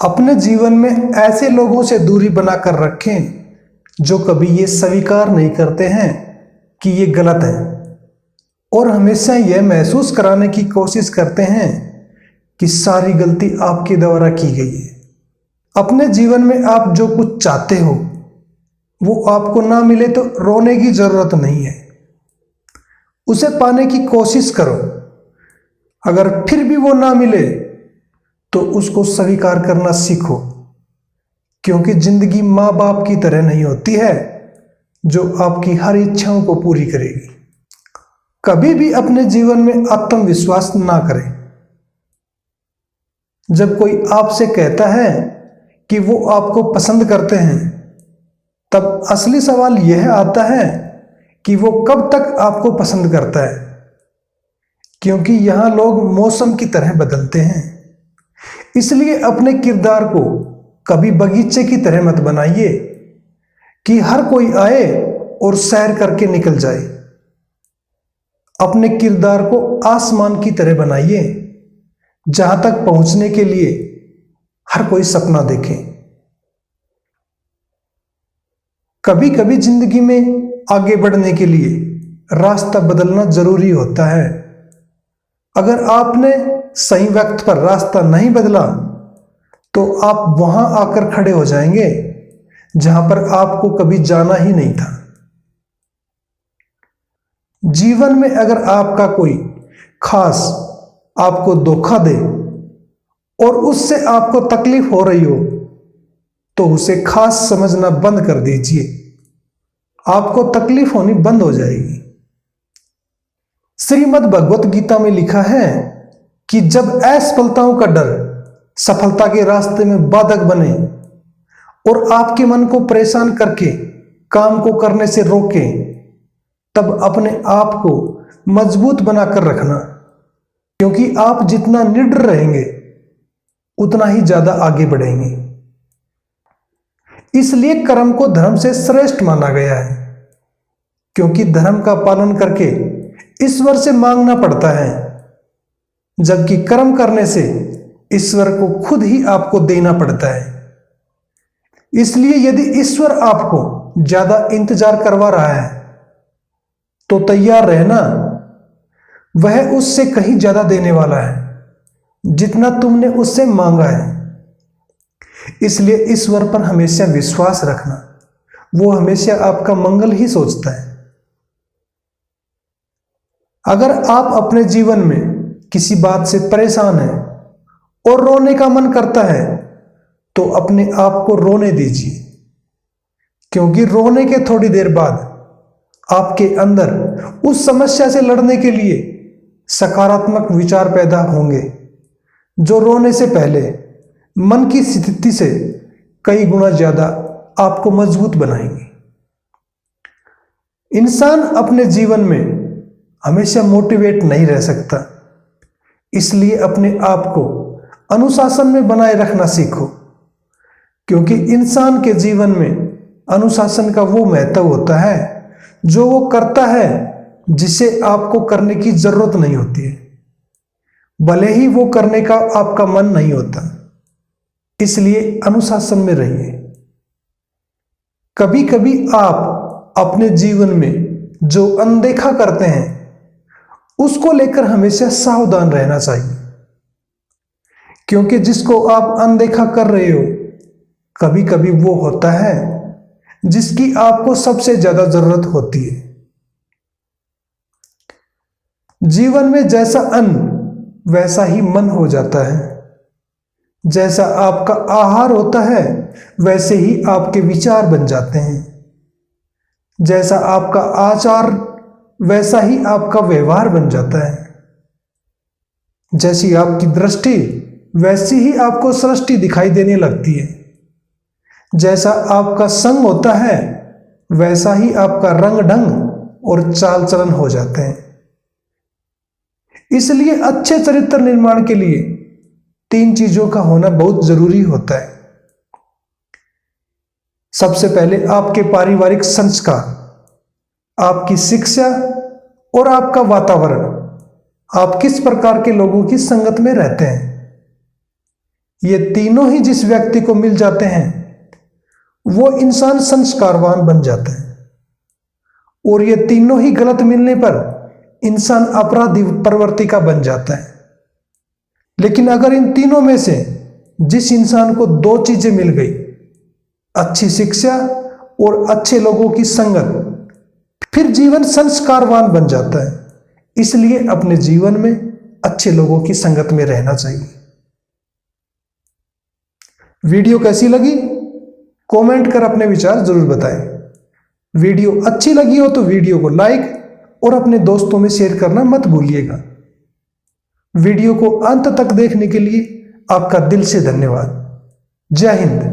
अपने जीवन में ऐसे लोगों से दूरी बनाकर रखें जो कभी ये स्वीकार नहीं करते हैं कि ये गलत है और हमेशा यह महसूस कराने की कोशिश करते हैं कि सारी गलती आपके द्वारा की गई है। अपने जीवन में आप जो कुछ चाहते हो वो आपको ना मिले तो रोने की जरूरत नहीं है, उसे पाने की कोशिश करो। अगर फिर भी वो ना मिले तो उसको स्वीकार करना सीखो, क्योंकि जिंदगी माँ बाप की तरह नहीं होती है जो आपकी हर इच्छाओं को पूरी करेगी। कभी भी अपने जीवन में आत्मविश्वास ना करें। जब कोई आपसे कहता है कि वो आपको पसंद करते हैं, तब असली सवाल यह आता है कि वो कब तक आपको पसंद करता है, क्योंकि यहां लोग मौसम की तरह बदलते हैं। इसलिए अपने किरदार को कभी बगीचे की तरह मत बनाइए कि हर कोई आए और सैर करके निकल जाए। अपने किरदार को आसमान की तरह बनाइए जहां तक पहुंचने के लिए हर कोई सपना देखे। कभी कभी जिंदगी में आगे बढ़ने के लिए रास्ता बदलना जरूरी होता है। अगर आपने सही वक्त पर रास्ता नहीं बदला तो आप वहां आकर खड़े हो जाएंगे जहां पर आपको कभी जाना ही नहीं था। जीवन में अगर आपका कोई खास आपको धोखा दे और उससे आपको तकलीफ हो रही हो तो उसे खास समझना बंद कर दीजिए, आपको तकलीफ होनी बंद हो जाएगी। श्रीमद् भगवत गीता में लिखा है कि जब असफलताओं का डर सफलता के रास्ते में बाधक बने और आपके मन को परेशान करके काम को करने से रोके, तब अपने आप को मजबूत बनाकर रखना, क्योंकि आप जितना निडर रहेंगे उतना ही ज्यादा आगे बढ़ेंगे। इसलिए कर्म को धर्म से श्रेष्ठ माना गया है, क्योंकि धर्म का पालन करके ईश्वर से मांगना पड़ता है, जबकि कर्म करने से ईश्वर को खुद ही आपको देना पड़ता है। इसलिए यदि ईश्वर आपको ज्यादा इंतजार करवा रहा है तो तैयार रहना, वह उससे कहीं ज्यादा देने वाला है जितना तुमने उससे मांगा है। इसलिए ईश्वर पर हमेशा विश्वास रखना, वो हमेशा आपका मंगल ही सोचता है। अगर आप अपने जीवन में किसी बात से परेशान हैं और रोने का मन करता है तो अपने आप को रोने दीजिए, क्योंकि रोने के थोड़ी देर बाद आपके अंदर उस समस्या से लड़ने के लिए सकारात्मक विचार पैदा होंगे, जो रोने से पहले मन की स्थिति से कई गुना ज्यादा आपको मजबूत बनाएंगे। इंसान अपने जीवन में हमेशा मोटिवेट नहीं रह सकता, इसलिए अपने आप को अनुशासन में बनाए रखना सीखो, क्योंकि इंसान के जीवन में अनुशासन का वो महत्व होता है जो वो करता है जिसे आपको करने की जरूरत नहीं होती है, भले ही वो करने का आपका मन नहीं होता। इसलिए अनुशासन में रहिए। कभी कभी आप अपने जीवन में जो अनदेखा करते हैं उसको लेकर हमेशा सावधान रहना चाहिए, क्योंकि जिसको आप अनदेखा कर रहे हो कभी कभी वो होता है जिसकी आपको सबसे ज्यादा जरूरत होती है। जीवन में जैसा अन्न वैसा ही मन हो जाता है, जैसा आपका आहार होता है वैसे ही आपके विचार बन जाते हैं, जैसा आपका आचार वैसा ही आपका व्यवहार बन जाता है, जैसी आपकी दृष्टि वैसी ही आपको सृष्टि दिखाई देने लगती है, जैसा आपका संग होता है वैसा ही आपका रंग ढंग और चाल चलन हो जाते हैं। इसलिए अच्छे चरित्र निर्माण के लिए 3 चीजों का होना बहुत जरूरी होता है। सबसे पहले आपके पारिवारिक संस्कार, आपकी शिक्षा और आपका वातावरण, आप किस प्रकार के लोगों की संगत में रहते हैं। ये तीनों ही जिस व्यक्ति को मिल जाते हैं वो इंसान संस्कारवान बन जाता है, और ये तीनों ही गलत मिलने पर इंसान अपराधी प्रवृत्ति का बन जाता है। लेकिन अगर इन तीनों में से जिस इंसान को दो चीजें मिल गई, अच्छी शिक्षा और अच्छे लोगों की संगत, फिर जीवन संस्कारवान बन जाता है। इसलिए अपने जीवन में अच्छे लोगों की संगत में रहना चाहिए। वीडियो कैसी लगी कमेंट कर अपने विचार जरूर बताएं। वीडियो अच्छी लगी हो तो वीडियो को लाइक और अपने दोस्तों में शेयर करना मत भूलिएगा। वीडियो को अंत तक देखने के लिए आपका दिल से धन्यवाद। जय हिंद।